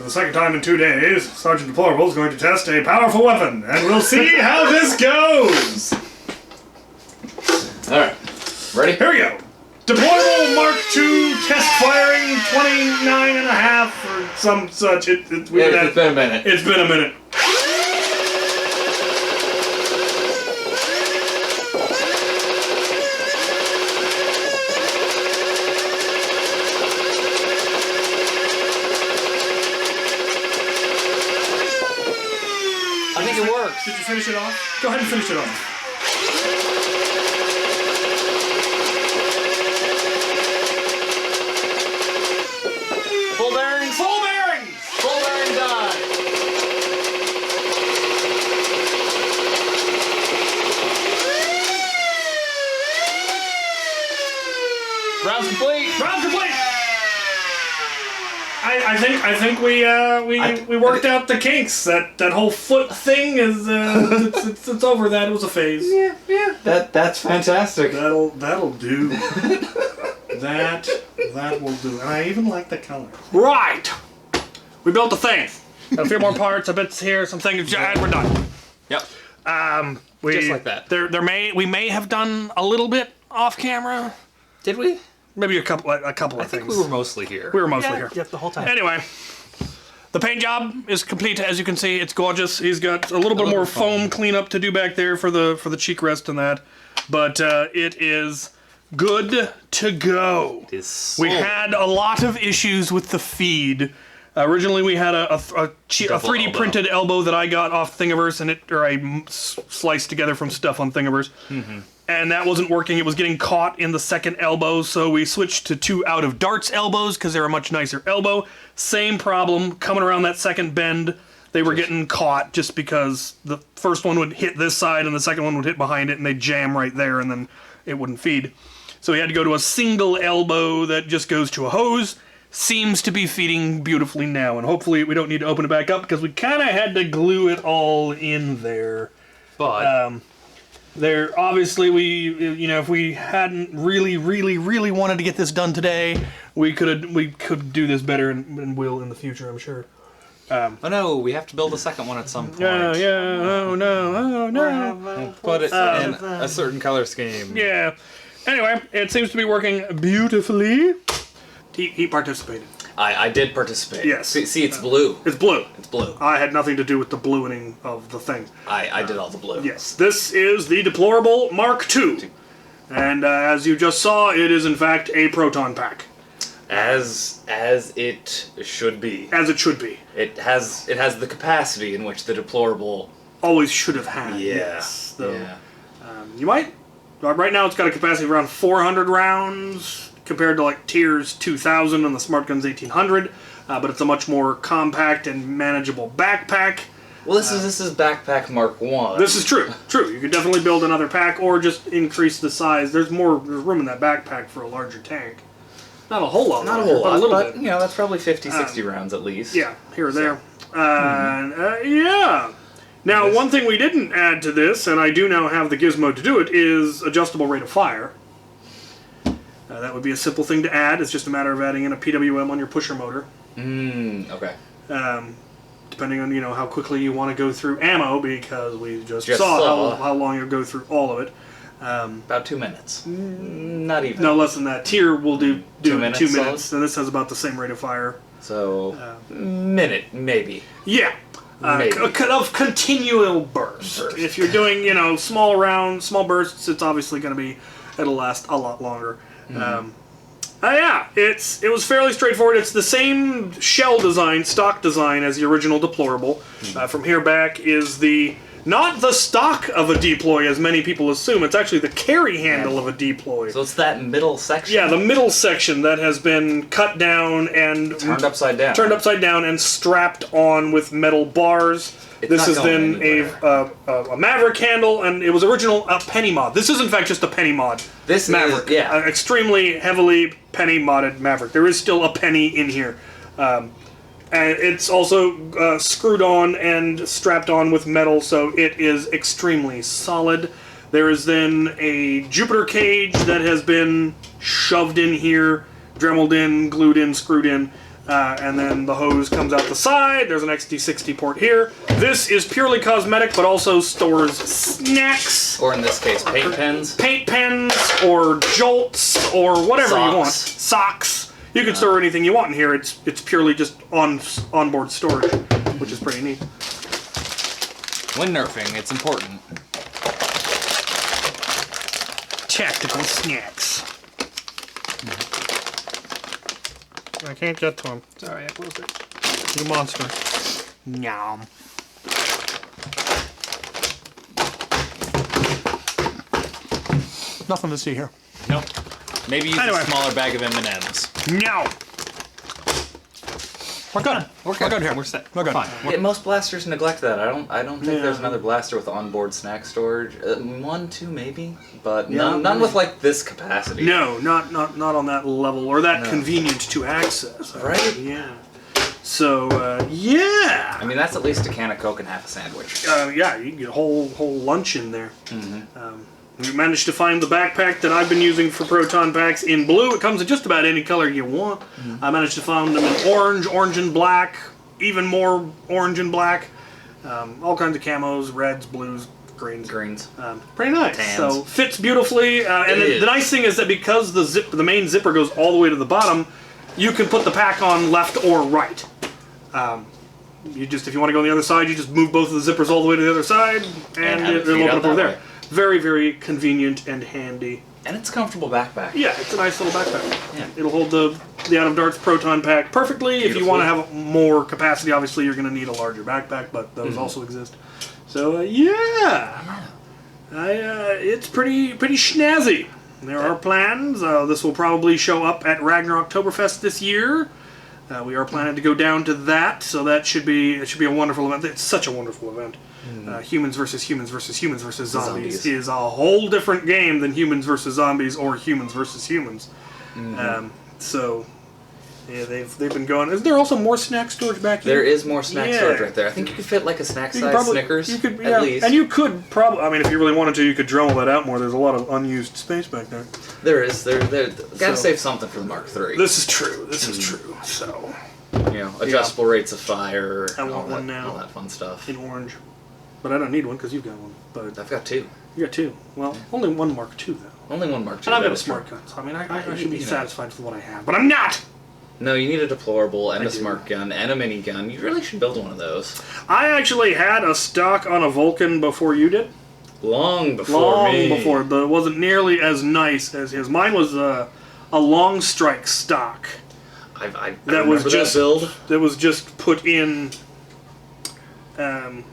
the second time in 2 days, Sergeant Deplorable is going to test a powerful weapon, and we'll see how this goes! Alright, ready? Here we go. Deplorable Mark II test firing 29.5 or some such. It's been a minute. It's been a minute. I think it works. Did you finish it off? Go ahead and finish it off. Full bearings. Full bearings! Full bearings on. Rounds complete. Round complete! I think we worked out the kinks. That whole foot thing is it's over. That it was a phase. Yeah. That's fantastic. That'll do. that will do. And I even like the color. Right. We built the thing. Got a few more parts, a bits here, some things, and we're done. Yep. Just like that. We may have done a little bit off camera. Did we? Maybe a couple of I things. think we were mostly here. We were mostly here. Yep, the whole time. Anyway, the paint job is complete, as you can see. It's gorgeous. He's got a little bit more foam cleanup to do back there for the cheek rest and that, but it is good to go. It is. We had a lot of issues with the feed. Originally, we had a 3D printed elbow that I got off Thingiverse, and I sliced together from stuff on Thingiverse. Mm-hmm. And that wasn't working. It was getting caught in the second elbow, so we switched to 2 out of darts elbows because they're a much nicer elbow. Same problem, coming around that second bend, they were getting caught just because the first one would hit this side and the second one would hit behind it, and they'd jam right there, and then it wouldn't feed. So we had to go to a single elbow that just goes to a hose. Seems to be feeding beautifully now, and hopefully we don't need to open it back up because we kind of had to glue it all in there. But there, obviously, if we hadn't really wanted to get this done today, we could do this better and will in the future, I'm sure. Oh no, we have to build a second one at some point. Oh no. Put it in a certain color scheme. Yeah. Anyway, it seems to be working beautifully. He participated. I did participate. Yes. See, it's blue. It's blue. It's blue. I had nothing to do with the blueing of the thing. I did all the blue. Yes. This is the Deplorable Mark II. And as you just saw, it is in fact a Proton pack. As it should be. As it should be. It has the capacity in which the Deplorable always should have had. Yeah. Yes. Yeah. You might. Right now it's got a capacity of around 400 rounds compared to like Tier's 2000 and the Smart Gun's 1800. But it's a much more compact and manageable backpack. Well, this is backpack Mark 1. This is true. True. You could definitely build another pack or just increase the size. There's room in that backpack for a larger tank. Not a whole lot. Not a whole lot, but a little but bit. You know, that's probably 50, 60 rounds at least. Yeah, here or there. Yeah. Now, one thing we didn't add to this, and I do now have the gizmo to do it, is adjustable rate of fire. That would be a simple thing to add. It's just a matter of adding in a PWM on your pusher motor. Okay. Depending on, how quickly you want to go through ammo, because we just saw how long you'll go through all of it. About 2 minutes. Not even. No, less than that. Tier will do 2 minutes. 2 minutes. Solid? And this has about the same rate of fire. So, minute, maybe. Yeah. Of continual burst. If you're doing, small rounds, small bursts, it's obviously going to be, it'll last a lot longer. Yeah, it was fairly straightforward. It's the same shell design, stock design as the original Deplorable. From here back is not the stock of a deploy as many people assume. It's actually the carry handle of a deploy. So it's that middle section? Yeah, the middle section that has been cut down and turned upside down. Turned upside down and strapped on with metal bars. This is then a Maverick handle, and it was original a penny mod. This is in fact just a penny mod. This Maverick, is, extremely heavily penny modded Maverick. There is still a penny in here, and it's also screwed on and strapped on with metal, so it is extremely solid. There is then a Jupiter cage that has been shoved in here, dremeled in, glued in, screwed in. And then the hose comes out the side. There's an XD60 port here. This is purely cosmetic, but also stores snacks. Or in this case, paint pens. Paint pens, or jolts, or whatever you want. Socks. You can store anything you want in here. It's purely just onboard storage, which is pretty neat. When nerfing, it's important. Tactical snacks. I can't get to him. Sorry, I closed it. You monster. Nyam. Nothing to see here. Nope. Maybe use a smaller bag of M&Ms. No. We're good. We're good here. We're set. We're good. Fine. Yeah, most blasters neglect that. I don't think there's another blaster with onboard snack storage. One, two, maybe, but none with like this capacity. No, not on that level or that convenient to access. Right? Yeah. So yeah. I mean, that's at least a can of Coke and half a sandwich. Yeah, you can get a whole lunch in there. We managed to find the backpack that I've been using for Proton packs in blue. It comes in just about any color you want. I managed to find them in orange and black, even more orange and black. All kinds of camos, reds, blues, greens. Pretty nice. Tans. So fits beautifully. And the nice thing is that because the main zipper goes all the way to the bottom, you can put the pack on left or right. If you want to go on the other side, you just move both of the zippers all the way to the other side, and it'll open up over there. Very, very convenient and handy. And it's a comfortable backpack. Yeah, it's a nice little backpack. Yeah. It'll hold the Out of Darts Proton pack perfectly. If you want to have more capacity, obviously you're going to need a larger backpack, but those also exist. So it's pretty snazzy. There are plans. This will probably show up at Ragnarok Oktoberfest this year. We are planning to go down to that, so that should be a wonderful event. It's such a wonderful event. Humans versus humans versus humans versus zombies is a whole different game than humans versus zombies or humans versus humans. So yeah, they've been going. Is there also more snack storage back here? There is more snack storage right there. I think you could fit like a snack-sized Snickers at least. And you could probably, I mean, if you really wanted to, you could dremel that out more. There's a lot of unused space back there. There is. Gotta save something for the Mark III. This is true. This is true. So, adjustable rates of fire. I want one now. All that fun stuff. In orange. But I don't need one because you've got one. But I've got two. You got two. Well, only one Mark II, though. Only one Mark II. And I've got a smart gun, so I mean, I should be satisfied with what I have. But I'm not! No, you need a Deplorable and a smart gun and a minigun. You really should build one of those. I actually had a stock on a Vulcan before you did. Long before me. But it wasn't nearly as nice as his. Mine was a long strike stock. I remember that build. That was just put in, and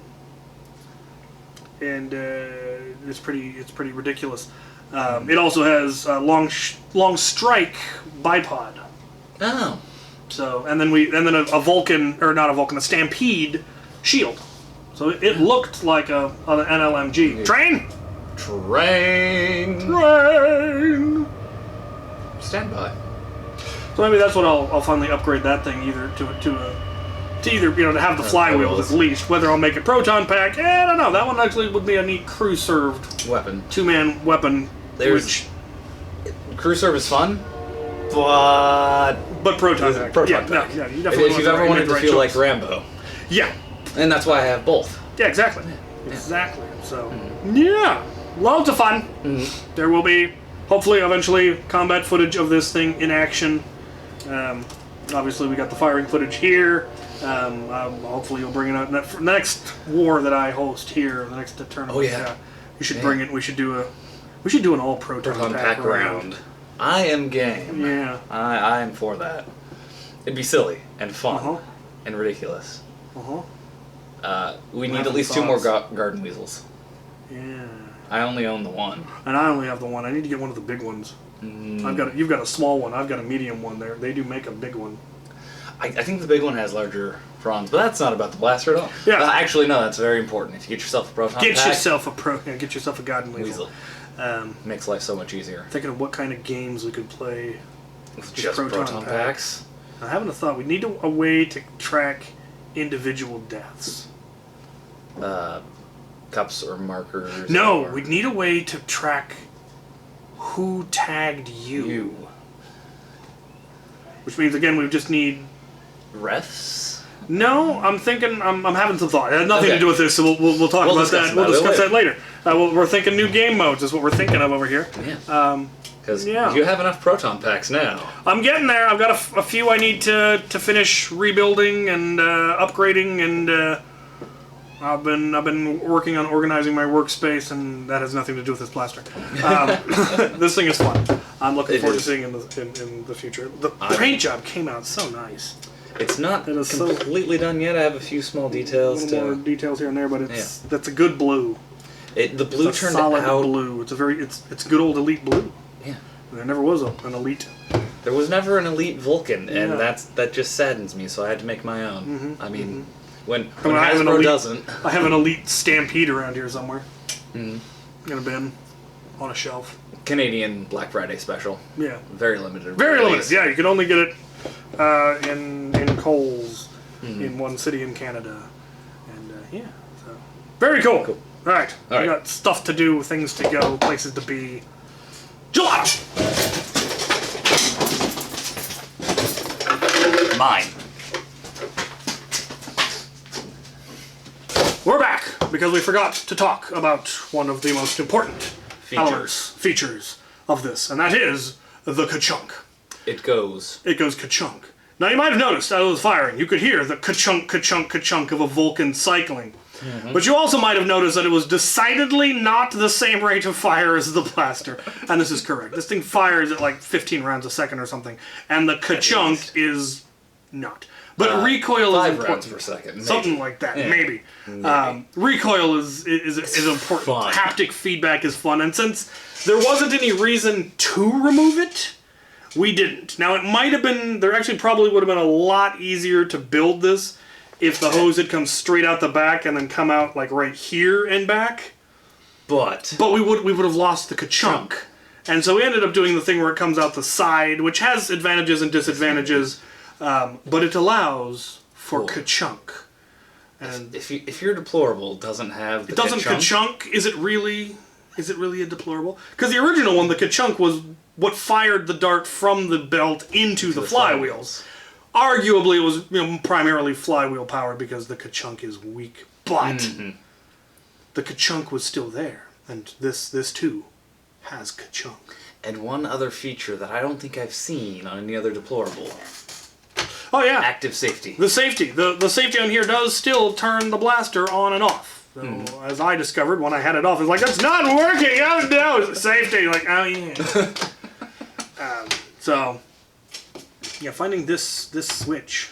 it's pretty ridiculous. It also has a long strike bipod. Oh. So and then a Vulcan, or not a Vulcan, a Stampede shield. So it looked like an LMG. Train. Stand by. So maybe that's what I'll finally upgrade that thing either to have the flywheels at least. Whether I'll make a proton pack, I don't know. That one actually would be a neat crew served weapon, 2-man weapon. Crew serve is fun, but proton pack. Proton pack. No, you definitely if you've ever wanted to feel like Rambo. Yeah. And that's why I have both. Yeah, exactly. Yeah. Exactly. So yeah, loads of fun. There will be hopefully eventually combat footage of this thing in action. Obviously, we got the firing footage here. Hopefully, you'll bring it out the next war that I host here. The next tournament. Oh yeah. You should bring it. We should do an all proton pack round. I am game. Yeah. I am for that. It'd be silly and fun and ridiculous. We need at least 2 more garden weasels. Yeah. I only own the one. And I only have the one. I need to get one of the big ones. You've got a small one. I've got a medium one. They do make a big one. I think the big one has larger fronds, but that's not about the blaster at all. Yeah. Actually, no. That's very important. If you get yourself a proton pack, get yourself a garden weasel. Makes life so much easier. Thinking of what kind of games we could play with just proton packs. I'm having a thought. We need a way to track individual deaths. Cups or markers. No, we need a way to track who tagged you. Which means, again, we just need refs? No, I'm thinking. I'm having some thought. It has nothing to do with this, so we'll talk about that. We'll discuss that later. We're thinking new game modes is what we're thinking of over here. Yeah. Because you have enough Proton packs now. I'm getting there. I've got a few I need to finish rebuilding and upgrading, and I've been working on organizing my workspace, and that has nothing to do with this plaster. This thing is fun. I'm looking forward to seeing in the future. The paint job came out so nice. It's not completely done yet. I have a few small details. More details here and there, but that's a good blue. The blue it's a turned solid out blue. It's good old elite blue. Yeah. There never was an elite. There was never an elite Vulcan, and that just saddens me. So I had to make my own. I mean, when Hasbro doesn't, I have an elite Stampede around here somewhere. In a bin, on a shelf. Canadian Black Friday special. Yeah. Very limited. Very limited. Yeah, you can only get it in Kohl's in one city in Canada, and so very cool. All right, we got stuff to do, things to go, places to be. Gelato! Mine. We're back because we forgot to talk about one of the most important features of this, and that is the kachunk. It goes kachunk. Now you might have noticed as I was firing, you could hear the kachunk, kachunk, kachunk of a Vulcan cycling. But you also might have noticed that it was decidedly not the same rate of fire as the blaster. And this is correct. This thing fires at like 15 rounds a second or something. And the kachunk is not. But recoil is 5 important. rounds per second. Maybe. Something like that, maybe. Recoil is important. Fun. Haptic feedback is fun. And since there wasn't any reason to remove it, we didn't. Now it might have been, there actually probably would have been a lot easier to build this if the hose had come straight out the back and then come out like right here and back. But we would have lost the kachunk. And so we ended up doing the thing where it comes out the side, which has advantages and disadvantages, but it allows for kachunk. And if your Deplorable doesn't have the kachunk, is it really a Deplorable? Because the original one, the kachunk, was what fired the dart from the belt into the flywheels. Arguably, it was primarily flywheel powered because the kachunk is weak, but the kachunk was still there, and this too has kachunk. And one other feature that I don't think I've seen on any other Deplorable. Oh yeah, active safety. The safety on here does still turn the blaster on and off. So as I discovered when I had it off, it's like it's not working. Oh no, it's safety. Like oh yeah. So. Yeah, finding this switch.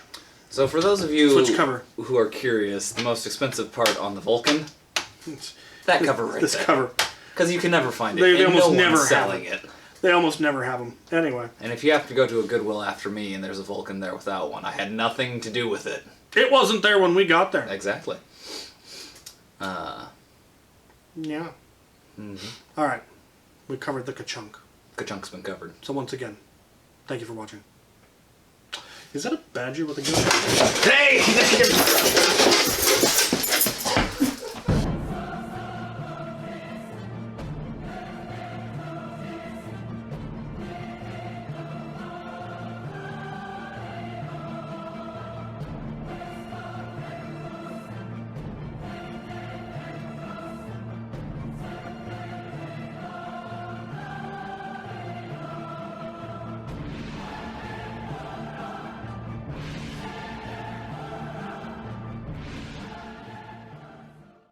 So for those of you switch cover who are curious, the most expensive part on the Vulcan, that cover right this there. Cover. Because you can never find it. They almost never selling it. They almost never have them. Anyway. And if you have to go to a Goodwill after me and there's a Vulcan there without one, I had nothing to do with it. It wasn't there when we got there. Exactly. Yeah. All right. We covered the kachunk. Kachunk's been covered. So once again, thank you for watching. Is that a badger with a gun? Hey!